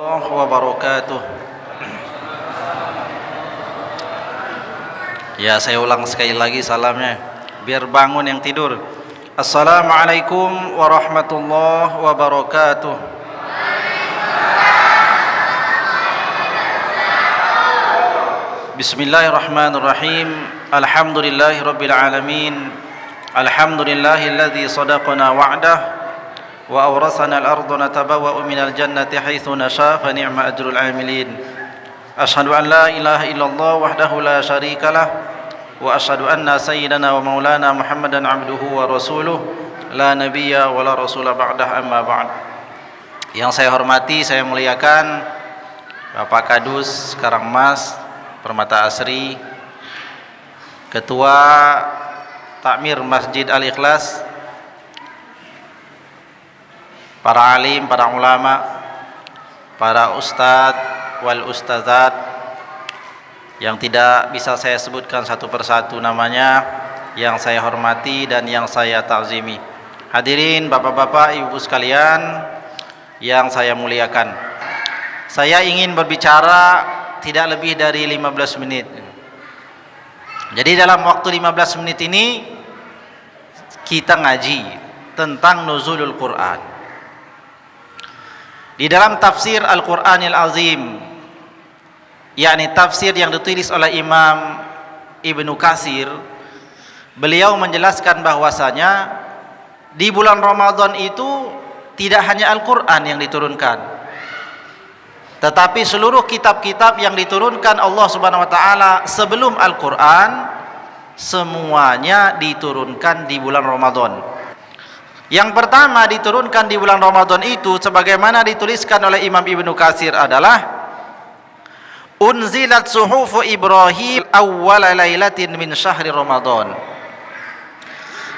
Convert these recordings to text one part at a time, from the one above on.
Wabarakatuh. Ya, saya ulang sekali lagi salamnya biar bangun yang tidur. Assalamualaikum warahmatullahi wabarakatuh. Bismillahirrahmanirrahim. Alhamdulillahirabbil alamin. Alhamdulillahilladzi sadaqana wa'dah wa awrasana al-ardha natabawwa'u minal jannati haitsu nasha fa ni'ma ajrul 'amilin. Asyhadu an la ilaha illallah wahdahu la syarikalah wa asyhadu anna sayyidana wa maulana Muhammadan 'abduhu wa rasuluh la nabiyya wa la rasula ba'dah, amma ba'd. Yang saya hormati, saya muliakan Bapak Kadus Karangmas Permata Asri, Ketua Takmir Masjid Al-Ikhlas, para alim, para ulama, para ustadz wal ustazat yang tidak bisa saya sebutkan satu persatu namanya, yang saya hormati dan yang saya ta'zimi. Hadirin bapak-bapak, ibu sekalian yang saya muliakan, saya ingin berbicara tidak lebih dari 15 menit. Jadi dalam waktu 15 menit ini kita ngaji tentang nuzulul Quran. Di dalam tafsir Al-Quranil Azim, yakni tafsir yang ditulis oleh Imam Ibnu Katsir, beliau menjelaskan bahwasanya di bulan Ramadan itu tidak hanya Al-Quran yang diturunkan, tetapi seluruh kitab-kitab yang diturunkan Allah Subhanahu wa taala sebelum Al-Quran semuanya diturunkan di bulan Ramadan. Yang pertama diturunkan di bulan Ramadan itu sebagaimana dituliskan oleh Imam Ibnu Katsir adalah unzilat suhufu Ibrahim awwala lailatin min syahri Ramadan.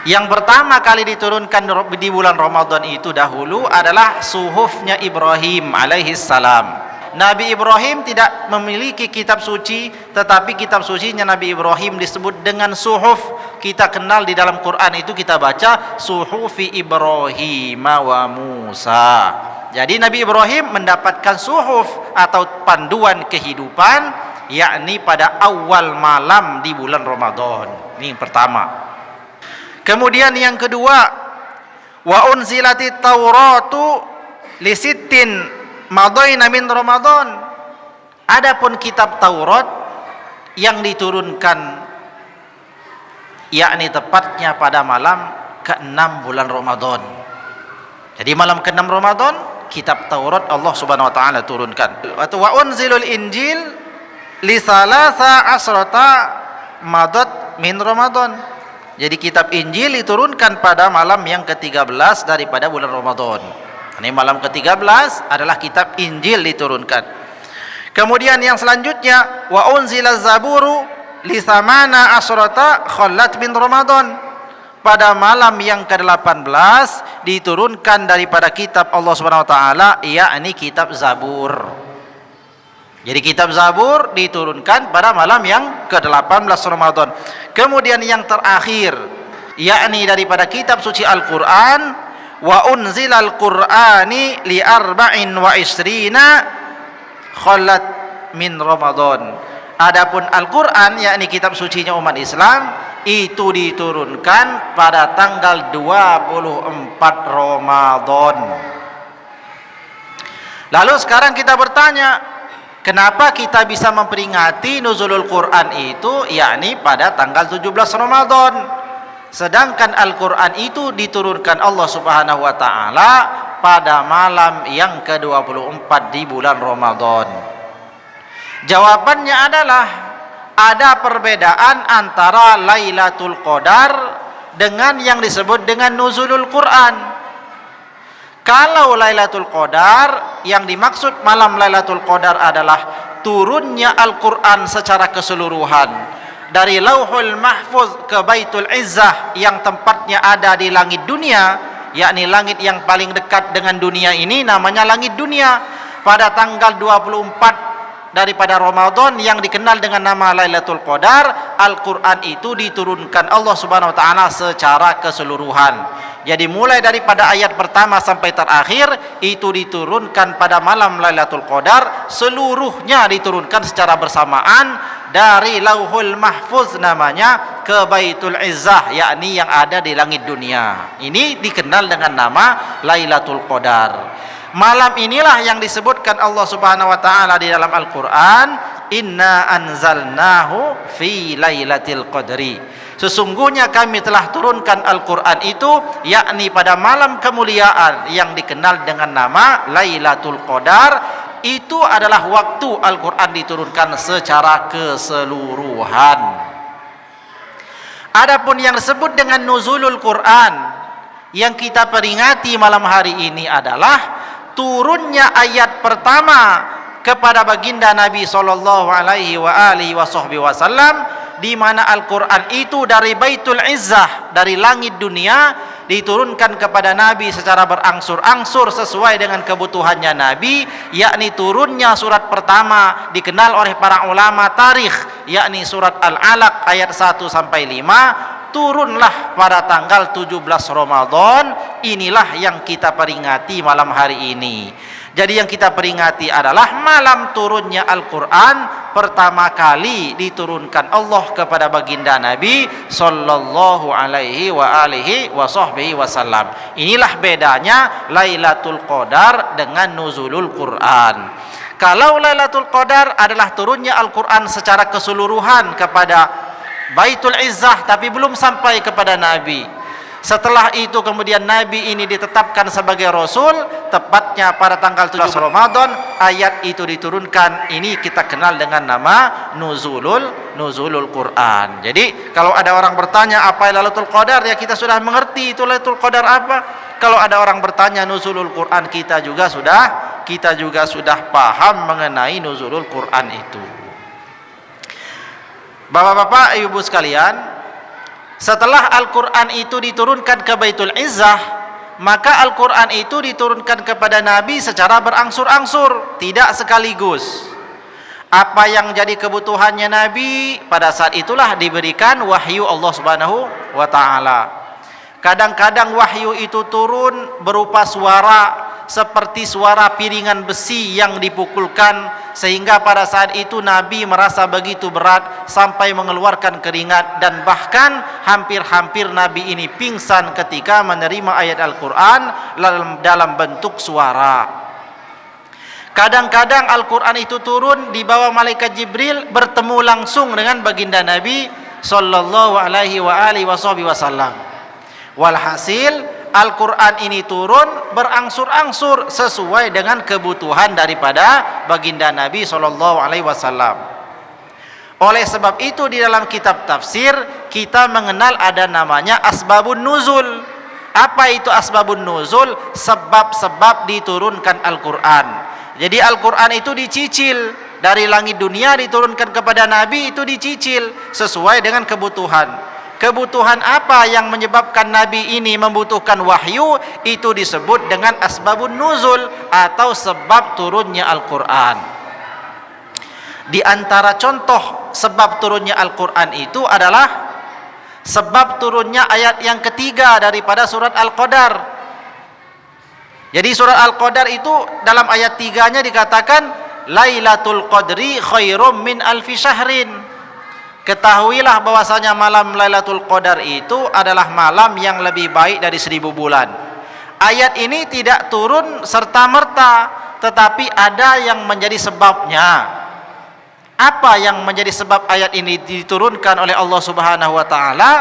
Yang pertama kali diturunkan di bulan Ramadan itu dahulu adalah suhufnya Ibrahim alaihi salam. Nabi Ibrahim tidak memiliki kitab suci, tetapi kitab sucinya Nabi Ibrahim disebut dengan suhuf. Kita kenal di dalam Quran itu kita baca suhufi Ibrahim wa Musa. Jadi Nabi Ibrahim mendapatkan suhuf atau panduan kehidupan, yakni pada awal malam di bulan Ramadan. Ini yang pertama. Kemudian yang kedua, wa unzilatit tauratu li sittin madaina min Ramadan. Adapun kitab Taurat yang diturunkan yakni tepatnya pada malam ke-6 bulan Ramadan. Jadi malam ke-6 Ramadan kitab Taurat Allah Subhanahu wa taala turunkan. Wa unzilul Injil li salasa asrata madad min Ramadan. Jadi kitab Injil diturunkan pada malam yang ke-13 daripada bulan Ramadan. Ini malam ke-13 adalah kitab Injil diturunkan. Kemudian yang selanjutnya wa unzilaz zaburu li thamana asrata khallat min Ramadan. Pada malam yang ke-18 diturunkan daripada kitab Allah Subhanahu wa taala, yakni kitab Zabur. Jadi kitab Zabur diturunkan pada malam yang ke-18 Ramadan. Kemudian yang terakhir yakni daripada kitab suci Al-Qur'an, wa unzilal Qur'ani li arba'in wa isrina khallat min Ramadan. Adapun Al-Qur'an yakni kitab sucinya umat Islam itu diturunkan pada tanggal 24 Ramadan. Lalu sekarang kita bertanya, kenapa kita bisa memperingati nuzulul Quran itu yakni pada tanggal 17 Ramadan? Sedangkan Al-Quran itu diturunkan Allah Subhanahu wa taala pada malam yang ke-24 di bulan Ramadan. Jawabannya adalah ada perbedaan antara Lailatul Qadar dengan yang disebut dengan nuzulul Quran. Kalau Lailatul Qadar, yang dimaksud malam Lailatul Qadar adalah turunnya Al-Quran secara keseluruhan dari Lauhul Mahfuz ke Baitul Izzah yang tempatnya ada di langit dunia, yakni langit yang paling dekat dengan dunia ini namanya langit dunia. Pada tanggal 24 daripada Ramadan yang dikenal dengan nama Lailatul Qadar, Al-Quran itu diturunkan Allah Subhanahu wa taala secara keseluruhan. Jadi mulai daripada ayat pertama sampai terakhir itu diturunkan pada malam Lailatul Qadar, seluruhnya diturunkan secara bersamaan dari Lauhul Mahfuz namanya ke Baitul Izzah, yakni yang ada di langit dunia. Ini dikenal dengan nama Lailatul Qadar. Malam inilah yang disebutkan Allah Subhanahu wa taala di dalam Al-Qur'an, inna anzalnahu fi lailatul qadri. Sesungguhnya kami telah turunkan Al-Qur'an itu yakni pada malam kemuliaan yang dikenal dengan nama Lailatul Qadar. Itu adalah waktu Al-Qur'an diturunkan secara keseluruhan. Adapun yang disebut dengan nuzulul Qur'an yang kita peringati malam hari ini adalah turunnya ayat pertama kepada baginda Nabi sallallahu alaihi wasallam, di mana Al-Qur'an itu dari Baitul Izzah, dari langit dunia, diturunkan kepada Nabi secara berangsur-angsur sesuai dengan kebutuhannya Nabi, yakni turunnya surat pertama dikenal oleh para ulama tarikh, yakni surat Al-Alaq ayat 1 sampai 5, turunlah pada tanggal 17 Ramadan. Inilah yang kita peringati malam hari ini. Jadi yang kita peringati adalah malam turunnya Al-Quran pertama kali diturunkan Allah kepada baginda Nabi sallallahu alaihi wasallam. Inilah bedanya Lailatul Qadar dengan nuzulul Quran. Kalau Lailatul Qadar adalah turunnya Al-Quran secara keseluruhan kepada Baitul Izzah, tapi belum sampai kepada Nabi. Setelah itu kemudian Nabi ini ditetapkan sebagai Rasul, tepatnya pada tanggal 17 Ramadan ayat itu diturunkan. Ini kita kenal dengan nama nuzulul Quran. Jadi kalau ada orang bertanya apa Lailatul Qadar, ya kita sudah mengerti itu Lailatul Qadar apa. Kalau ada orang bertanya nuzulul Quran, kita juga sudah paham mengenai nuzulul Quran itu. Bapak-bapak, ibu sekalian, setelah Al-Quran itu diturunkan ke Baitul Izzah, maka Al-Quran itu diturunkan kepada Nabi secara berangsur-angsur, tidak sekaligus. Apa yang jadi kebutuhannya Nabi, pada saat itulah diberikan wahyu Allah Subhanahu wa ta'ala. Kadang-kadang wahyu itu turun berupa suara, seperti suara piringan besi yang dipukulkan, sehingga pada saat itu Nabi merasa begitu berat sampai mengeluarkan keringat, dan bahkan hampir-hampir Nabi ini pingsan ketika menerima ayat Al-Quran dalam bentuk suara. Kadang-kadang Al-Quran itu turun di bawah malaikat Jibril bertemu langsung dengan baginda Nabi sallallahu alaihi wasallam. Walhasil Al-Quran ini turun berangsur-angsur sesuai dengan kebutuhan daripada baginda Nabi SAW. Oleh sebab itu di dalam kitab tafsir kita mengenal ada namanya asbabun nuzul. Apa itu asbabun nuzul? Sebab-sebab diturunkan Al-Quran. Jadi Al-Quran itu dicicil dari langit dunia diturunkan kepada Nabi, itu dicicil sesuai dengan kebutuhan. Kebutuhan apa yang menyebabkan Nabi ini membutuhkan wahyu? Itu disebut dengan asbabun nuzul atau sebab turunnya Al-Quran. Di antara contoh sebab turunnya Al-Quran itu adalah sebab turunnya ayat yang ketiga daripada surat Al-Qadar. Jadi surat Al-Qadar itu dalam ayat 3-nya dikatakan Lailatul Qadri khairum min alfi syahrin. Ketahuilah bahwasanya malam Lailatul Qadar itu adalah malam yang lebih baik dari 1000 bulan. Ayat ini tidak turun serta-merta, tetapi ada yang menjadi sebabnya. Apa yang menjadi sebab ayat ini diturunkan oleh Allah Subhanahu wa taala?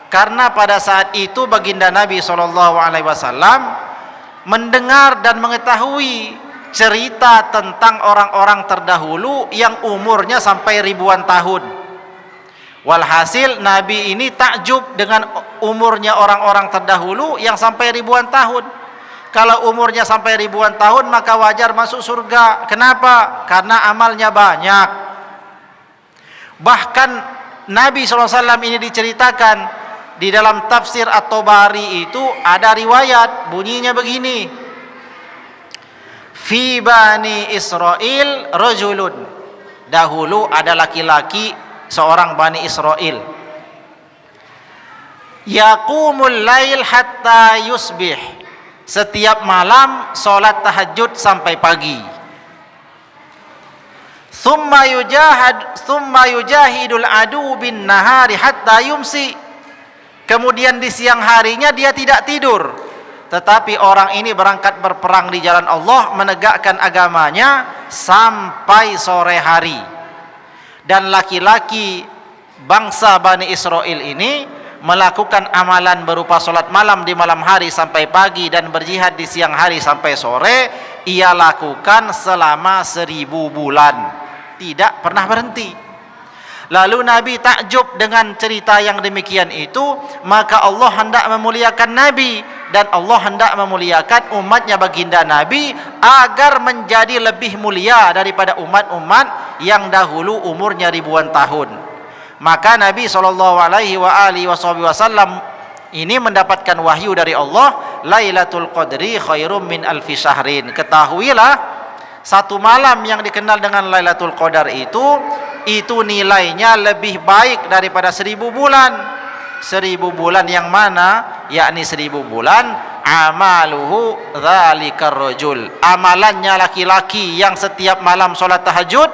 Karena pada saat itu baginda Nabi SAW mendengar dan mengetahui cerita tentang orang-orang terdahulu yang umurnya sampai ribuan tahun. Walhasil Nabi ini takjub dengan umurnya orang-orang terdahulu yang sampai ribuan tahun. Kalau umurnya sampai ribuan tahun maka wajar masuk surga. Kenapa? Karena amalnya banyak. Bahkan Nabi SAW ini diceritakan di dalam tafsir At-Tabari itu ada riwayat bunyinya begini. Fi bani Israil rajulun Dahulu ada laki-laki seorang Bani Israel, yaqumul lail hatta yusbih, setiap malam solat tahajud sampai pagi. Thumma yujahidul adu bin nahari hatta yumsi, kemudian di siang harinya dia tidak tidur, tetapi orang ini berangkat berperang di jalan Allah, menegakkan agamanya sampai sore hari. Dan laki-laki bangsa Bani Israel ini melakukan amalan berupa solat malam di malam hari sampai pagi dan berjihad di siang hari sampai sore. Ia lakukan selama 1000 bulan, tidak pernah berhenti. Lalu Nabi takjub dengan cerita yang demikian itu, maka Allah hendak memuliakan Nabi dan Allah hendak memuliakan umatnya baginda Nabi agar menjadi lebih mulia daripada umat-umat yang dahulu umurnya ribuan tahun. Maka Nabi SAW ini mendapatkan wahyu dari Allah, Lailatul Qadri khairum min alfi syahrin. Ketahuilah, satu malam yang dikenal dengan Lailatul Qadar itu nilainya lebih baik daripada 1000 bulan. 1000 bulan yang mana? Yakni 1000 bulan amaluhu dzalikar rajul, amalannya laki-laki yang setiap malam solat tahajud,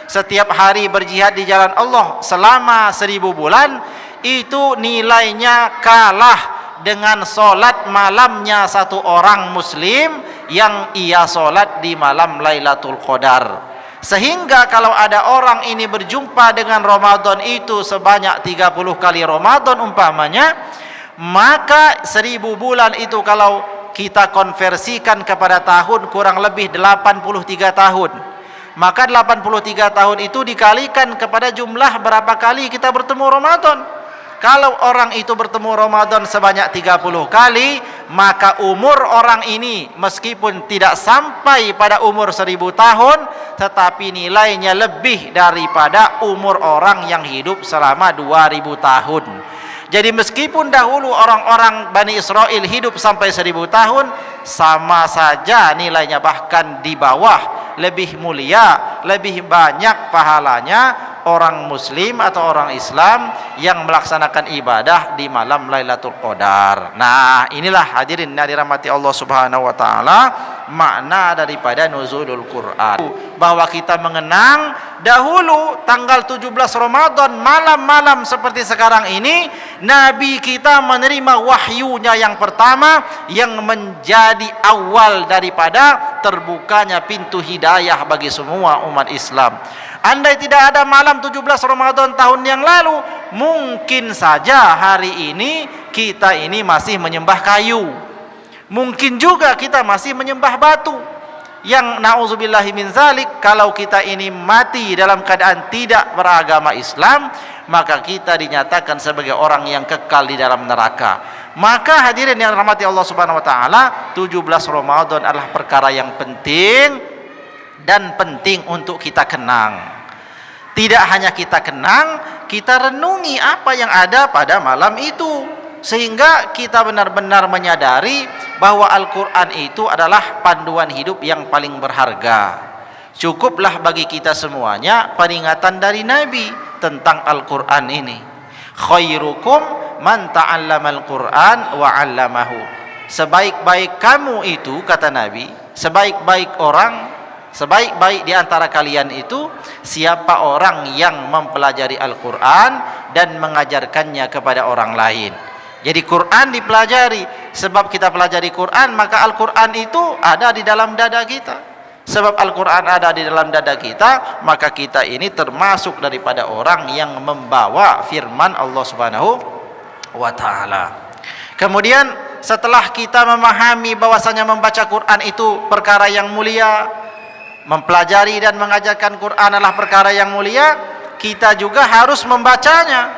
setiap hari berjihad di jalan Allah selama 1000 bulan, itu nilainya kalah dengan solat malamnya satu orang muslim yang ia solat di malam Lailatul Qadar. Sehingga kalau ada orang ini berjumpa dengan Ramadan itu sebanyak 30 kali Ramadan umpamanya, maka 1000 bulan itu kalau kita konversikan kepada tahun kurang lebih 83 tahun. Maka 83 tahun itu dikalikan kepada jumlah berapa kali kita bertemu Ramadan. Kalau orang itu bertemu Ramadan sebanyak 30 kali, maka umur orang ini meskipun tidak sampai pada umur 1000 tahun, tetapi nilainya lebih daripada umur orang yang hidup selama 2000 tahun. Jadi meskipun dahulu orang-orang Bani Israel hidup sampai 1000 tahun, sama saja nilainya, bahkan di bawah, lebih mulia, lebih banyak pahalanya orang muslim atau orang Islam yang melaksanakan ibadah di malam Lailatul Qadar. Nah, inilah hadirin yang dirahmati Allah Subhanahu wa taala makna daripada nuzulul Quran, bahwa kita mengenang dahulu tanggal 17 Ramadan malam-malam seperti sekarang ini, Nabi kita menerima wahyunya yang pertama yang menjadi awal daripada terbukanya pintu hidayah bagi semua umat Islam. Andai tidak ada malam 17 Ramadan tahun yang lalu, mungkin saja hari ini kita ini masih menyembah kayu. Mungkin juga kita masih menyembah batu. Yang na'udzubillahi min zalik, kalau kita ini mati dalam keadaan tidak beragama Islam, maka kita dinyatakan sebagai orang yang kekal di dalam neraka. Maka hadirin yang dirahmati Allah Subhanahu wa taala, 17 Ramadan adalah perkara yang penting dan penting untuk kita kenang. Tidak hanya kita kenang, kita renungi apa yang ada pada malam itu, sehingga kita benar-benar menyadari bahwa Al-Quran itu adalah panduan hidup yang paling berharga. Cukuplah bagi kita semuanya peringatan dari Nabi tentang Al-Quran ini. Khairukum man ta'allamal Quran wa 'allamahu. Sebaik-baik kamu itu, kata Nabi, sebaik-baik orang, sebaik-baik di antara kalian itu siapa orang yang mempelajari Al-Quran dan mengajarkannya kepada orang lain. Jadi Quran dipelajari. Sebab kita pelajari Quran, maka Al-Quran itu ada di dalam dada kita. Sebab Al-Quran ada di dalam dada kita, maka kita ini termasuk daripada orang yang membawa firman Allah Subhanahu wa ta'ala. Kemudian setelah kita memahami bahwasanya membaca Quran itu perkara yang mulia, mempelajari dan mengajarkan Quran adalah perkara yang mulia, kita juga harus membacanya.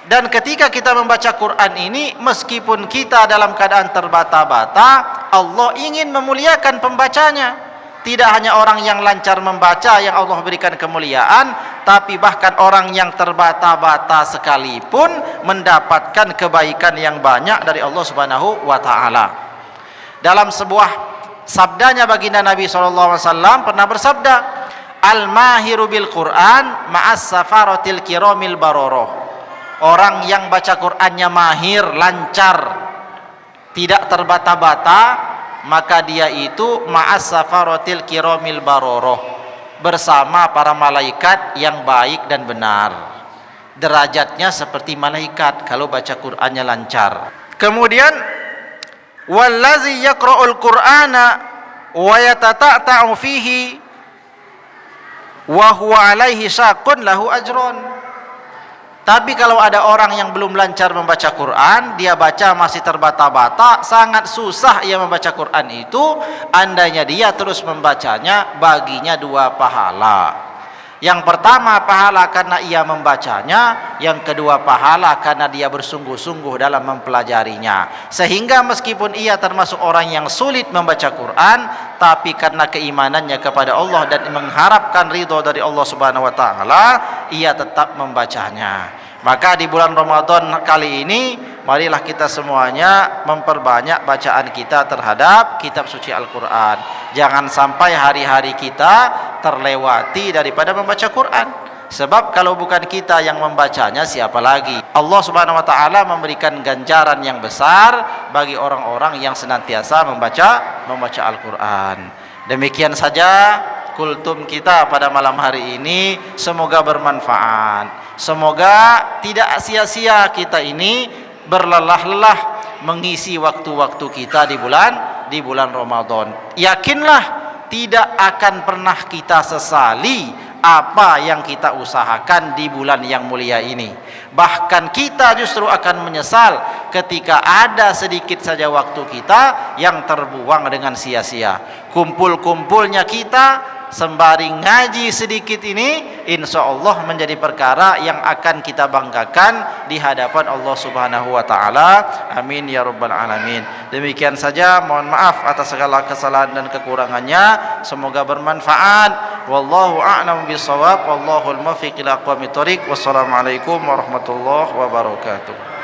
Dan ketika kita membaca Quran ini, meskipun kita dalam keadaan terbata-bata, Allah ingin memuliakan pembacanya. Tidak hanya orang yang lancar membaca yang Allah berikan kemuliaan, tapi bahkan orang yang terbata-bata sekalipun mendapatkan kebaikan yang banyak dari Allah Subhanahu wa ta'ala. Dalam sebuah sabdanya baginda Nabi SAW pernah bersabda, al-mahiru bil Quran ma'as safaratil kiramil baroroh. Orang yang baca Qur'annya mahir, lancar, tidak terbata-bata, maka dia itu ma'as safaratil kiramil baroroh, bersama para malaikat yang baik dan benar. Derajatnya seperti malaikat kalau baca Qur'annya lancar. Kemudian wallazi yaqra'ul Qur'ana wa yatata'ta'u fihi wa huwa alaihi syaqun lahu ajrun. Tapi kalau ada orang yang belum lancar membaca Quran, dia baca masih terbata-bata, sangat susah ia membaca Quran itu, andainya dia terus membacanya, baginya 2 pahala. Yang pertama pahala karena ia membacanya, yang kedua pahala karena dia bersungguh-sungguh dalam mempelajarinya. Sehingga meskipun ia termasuk orang yang sulit membaca Quran, tapi karena keimanannya kepada Allah dan mengharapkan ridho dari Allah Subhanahu wa taala, ia tetap membacanya. Maka di bulan Ramadan kali ini, marilah kita semuanya memperbanyak bacaan kita terhadap kitab suci Al-Quran. Jangan sampai hari-hari kita terlewati daripada membaca Quran. Sebab kalau bukan kita yang membacanya, siapa lagi? Allah Subhanahu wa taala memberikan ganjaran yang besar bagi orang-orang yang senantiasa membaca Al-Quran. Demikian saja kultum kita pada malam hari ini, semoga bermanfaat. Semoga tidak sia-sia kita ini berlelah-lelah mengisi waktu-waktu kita di bulan Ramadan. Yakinlah tidak akan pernah kita sesali apa yang kita usahakan di bulan yang mulia ini. Bahkan kita justru akan menyesal ketika ada sedikit saja waktu kita yang terbuang dengan sia-sia. Kumpul-kumpulnya kita sembari ngaji sedikit ini, insya Allah menjadi perkara yang akan kita banggakan di hadapan Allah Subhanahu wa taala. Amin ya rabbal alamin. Demikian saja, mohon maaf atas segala kesalahan dan kekurangannya. Semoga bermanfaat. Wallahu a'lam bishawab, wallahul muwaffiq ila aqwamit thoriq. Wassalamualaikum warahmatullahi wabarakatuh.